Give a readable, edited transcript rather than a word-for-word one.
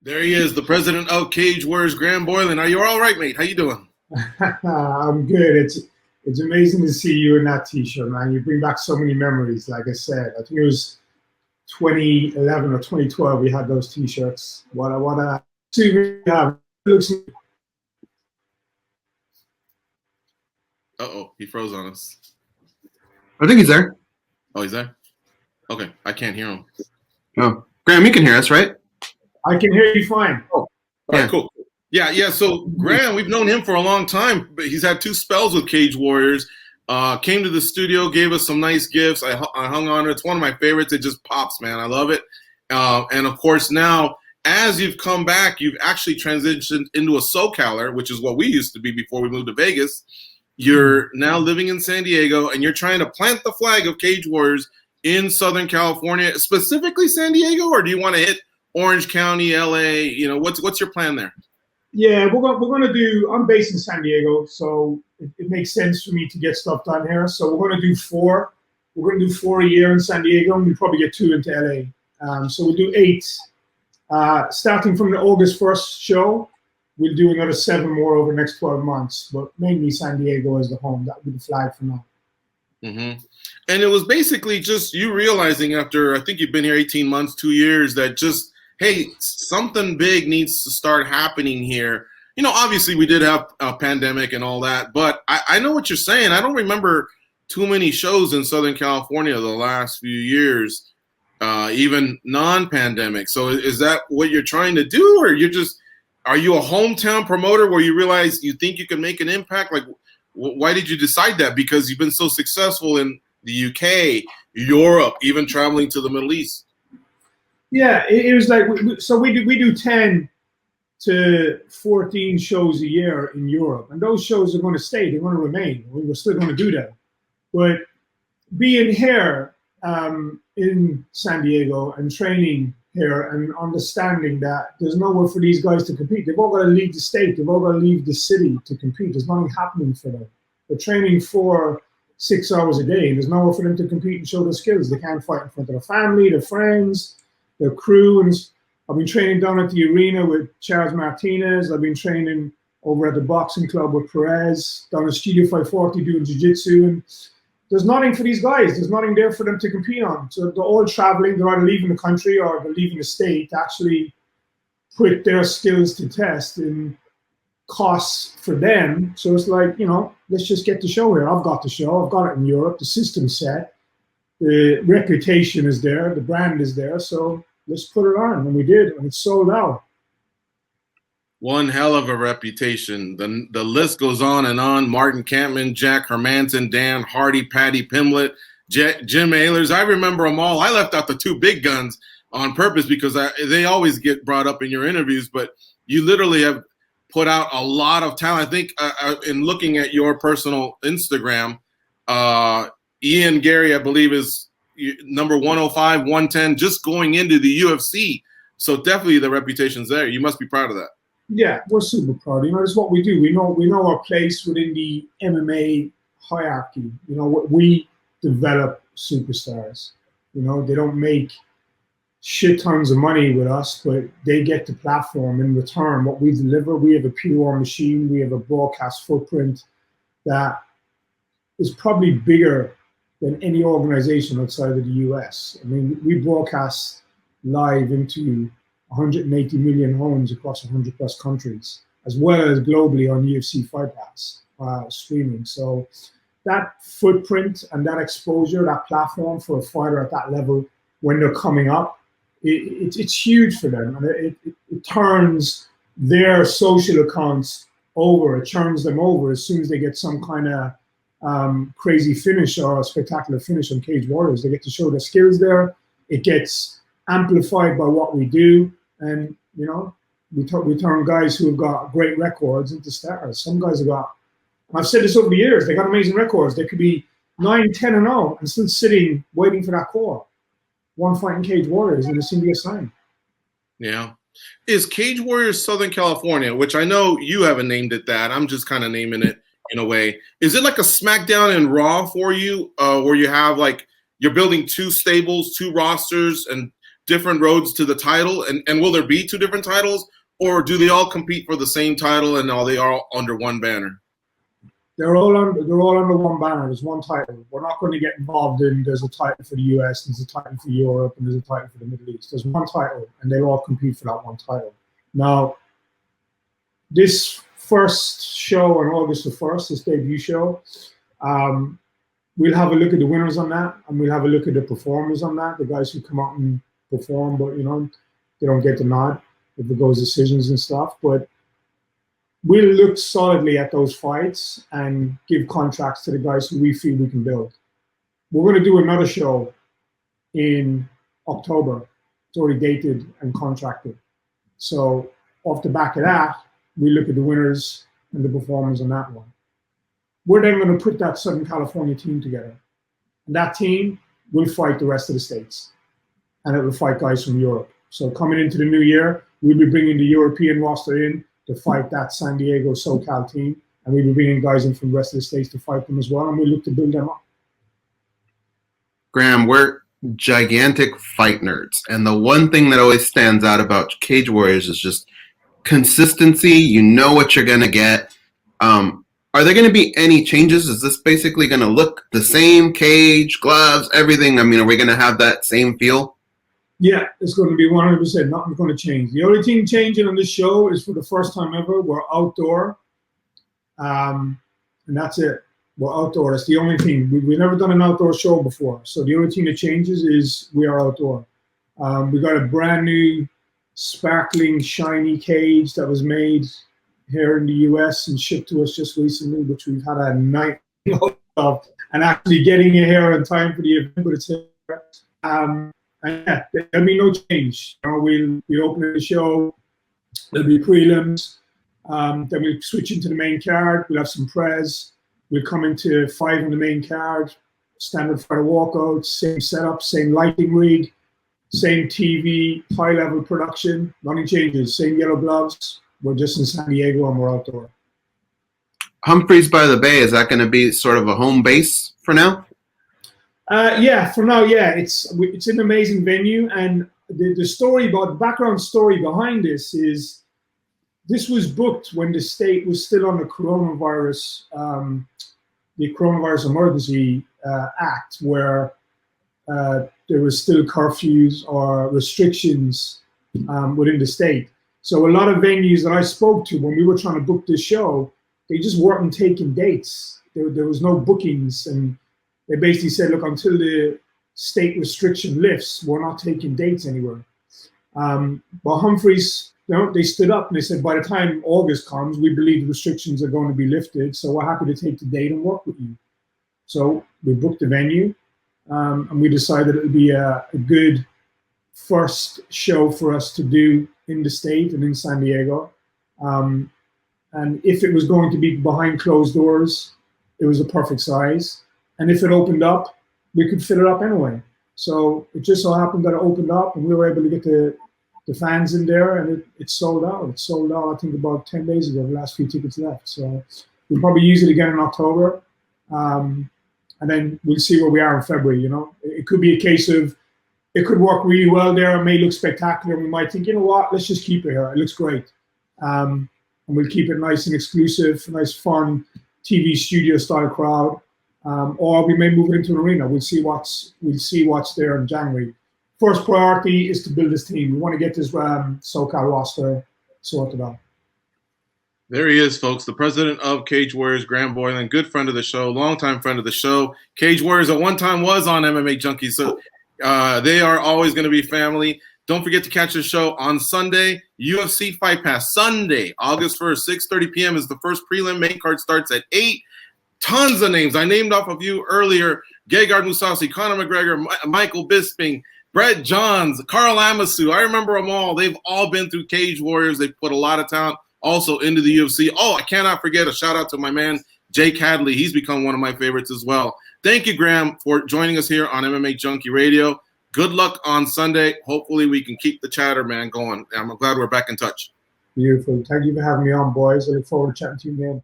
There he is, the president of Cage Warriors, Graham Boylan. Are you all right, mate? How you doing? I'm good. It's amazing to see you in that t-shirt, man. You bring back so many memories. Like I said, I think it was 2011 or 2012 we had those t-shirts. What a see we have. Uh-oh, he froze on us. I think he's there. Oh, he's there? Okay, I can't hear him. Oh, Graham, you can hear us, right? I can hear you fine. Oh, all right, cool. Yeah. So Graham, we've known him for a long time, but he's had 2 spells with Cage Warriors. Came to the studio, gave us some nice gifts. I hung on to it. It's one of my favorites. It just pops, man. I love it. And of course, now as you've come back, you've actually transitioned into a SoCaler, which is what we used to be before we moved to Vegas. You're now living in San Diego, and you're trying to plant the flag of Cage Warriors in Southern California, specifically San Diego, or do you want to hit Orange County, LA? You know, what's your plan there? Yeah, we're gonna do. I'm based in San Diego, so it makes sense for me to get stuff done here. So we're gonna do 4. We're gonna do 4 a year in San Diego, and we probably get 2 into LA. So we'll do 8. Starting from the August 1st show, we'll do another 7 more over the next 12 months. But mainly San Diego is the home. That will be the flag for now. Mm-hmm. And it was basically just you realizing after, I think you've been here 18 months, 2 years, that just, hey, something big needs to start happening here. You know, obviously we did have a pandemic and all that, but I know what you're saying. I don't remember too many shows in Southern California the last few years, even non-pandemic. So is that what you're trying to do, or are you a hometown promoter where you realize you think you can make an impact? Like, why did you decide that? Because you've been so successful in the UK, Europe, even traveling to the Middle East. Yeah, it was like, so we do 10 to 14 shows a year in Europe, and those shows are going to stay. They're going to remain. We're still going to do that. But being here in San Diego and training here and understanding that there's nowhere for these guys to compete. They've all got to leave the state. They've all got to leave the city to compete. There's nothing happening for them. They're training 6 hours a day. There's nowhere for them to compete and show their skills. They can't fight in front of their family, their friends, their crew. And I've been training down at the arena with Charles Martinez. I've been training over at the boxing club with Perez, down at Studio 540 doing jiu-jitsu. And there's nothing for these guys. There's nothing there for them to compete on. So they're all traveling. They're either leaving the country or they're leaving the state to actually put their skills to test and costs for them. So it's like, you know, let's just get the show here. I've got the show. I've got it in Europe. The system's set. The reputation is there. The brand is there. So let's put it on. And we did. And it's sold out. One hell of a reputation. The list goes on and on. Martin Campman, Jack Hermanson, Dan Hardy, Patty Pimblett, Jim Ehlers. I remember them all. I left out the 2 big guns on purpose because they always get brought up in your interviews. But you literally have put out a lot of talent. I think in looking at your personal Instagram, Ian Gary, I believe, is number 105, 110, just going into the UFC. So definitely the reputation's there. You must be proud of that. Yeah, we're super proud. You know, it's what we do. We know our place within the MMA hierarchy. You know, we develop superstars. You know, they don't make shit tons of money with us, but they get the platform in return. What we deliver, we have a PR machine. We have a broadcast footprint that is probably bigger than any organization outside of the US. I mean, we broadcast live into 180 million homes across 100 plus countries, as well as globally on UFC Fight Pass streaming. So that footprint and that exposure, that platform for a fighter at that level when they're coming up, it's huge for them. And it turns their social accounts over. It turns them over as soon as they get some kind of crazy finish or a spectacular finish on Cage Warriors. They get to show their skills there. It gets amplified by what we do. And, you know, we turn guys who have got great records into stars. Some guys have got, and I've said this over the years, they got amazing records. They could be 9, 10, and 0 and still sitting waiting for that call. One fight in Cage Warriors and it's going to be a sign. Yeah. Is Cage Warriors Southern California, which I know you haven't named it that, I'm just kind of naming it in a way. Is it like a SmackDown and Raw for you, where you have like, you're building 2 stables, 2 rosters, and different roads to the title? And will there be two different titles, or do they all compete for the same title and are they all under one banner? They're all under one banner. There's one title. We're not going to get involved in there's a title for the US, there's a title for Europe, and there's a title for the Middle East. There's one title, and they'll all compete for that one title. Now, this first show on August the 1st, this debut show, we'll have a look at the winners on that, and we'll have a look at the performers on that, the guys who come out and perform, but they don't get the nod if it goes decisions and stuff. But we'll look solidly at those fights and give contracts to the guys who we feel we can build. We're going to do another show in October. It's already dated and contracted. So off the back of that, we look at the winners and the performers on that one. We're then going to put that Southern California team together. And that team will fight the rest of the states. And it will fight guys from Europe. So coming into the new year, we'll be bringing the European roster in to fight that San Diego SoCal team. And we'll be bringing guys in from the rest of the states to fight them as well. And we look to build them up. Graham, we're gigantic fight nerds. And the one thing that always stands out about Cage Warriors is just consistency. You know what you're going to get. Are there going to be any changes? Is this basically going to look the same? Cage, gloves, everything? I mean, are we going to have that same feel? Yeah, it's going to be 100%. Nothing's going to change. The only thing changing on this show is for the first time ever, we're outdoor. And that's it. We're outdoor. That's the only thing. We've never done an outdoor show before. So the only thing that changes is we are outdoor. We got a brand new, sparkling, shiny cage that was made here in the US and shipped to us just recently, which we've had a night of, and actually getting it here in time for the event, but it's here. And yeah, there'll be no change. We'll open the show, there'll be prelims, then we'll switch into the main card, we'll have some prez, we'll come into 5 on the main card, standard for the walkouts, same setup, same lighting rig, same TV, high-level production, nothing changes, same yellow gloves. We're just in San Diego and we're outdoor. Humphreys by the Bay, is that going to be sort of a home base for now? Yeah, for now, yeah. It's an amazing venue, and the background story behind this is this was booked when the state was still on the coronavirus emergency act, where there was still curfews or restrictions within the state. So a lot of venues that I spoke to when we were trying to book this show, they just weren't taking dates. There was no bookings, and they basically said, look, until the state restriction lifts, we're not taking dates anywhere. But Humphreys, they stood up and they said, by the time August comes, we believe the restrictions are going to be lifted, so we're happy to take the date and work with you. So we booked the venue, and we decided it would be a good first show for us to do in the state and in San Diego. And if it was going to be behind closed doors, it was a perfect size. And if it opened up, we could fill it up anyway. So it just so happened that it opened up and we were able to get the fans in there, and it sold out. It sold out, I think, about 10 days ago, the last few tickets left. So we'll probably use it again in October. And then we'll see where we are in February, It could be a case of, it could work really well there. It may look spectacular. We might think, you know what, let's just keep it here. It looks great. And we'll keep it nice and exclusive, nice, fun TV studio style crowd. Or we may move it into an arena. We'll see what's there in January. First priority is to build this team. We want to get this SoCal roster sorted out. There he is, folks, the president of Cage Warriors, Graham Boylan, good friend of the show, longtime friend of the show. Cage Warriors at one time was on MMA Junkie, so they are always going to be family. Don't forget to catch the show on Sunday, UFC Fight Pass. Sunday, August 1st, 6:30 p.m. is the first prelim. Main card starts at 8. Tons of names. I named off a few earlier. Gegard Mousasi, Conor McGregor, Michael Bisping, Brett Johns, Carl Amasu. I remember them all. They've all been through Cage Warriors. They've put a lot of talent also into the UFC. Oh, I cannot forget a shout out to my man, Jake Hadley. He's become one of my favorites as well. Thank you, Graham, for joining us here on MMA Junkie Radio. Good luck on Sunday. Hopefully we can keep the chatter, man, going. I'm glad we're back in touch. Beautiful. Thank you for having me on, boys. I look forward to chatting to you, man.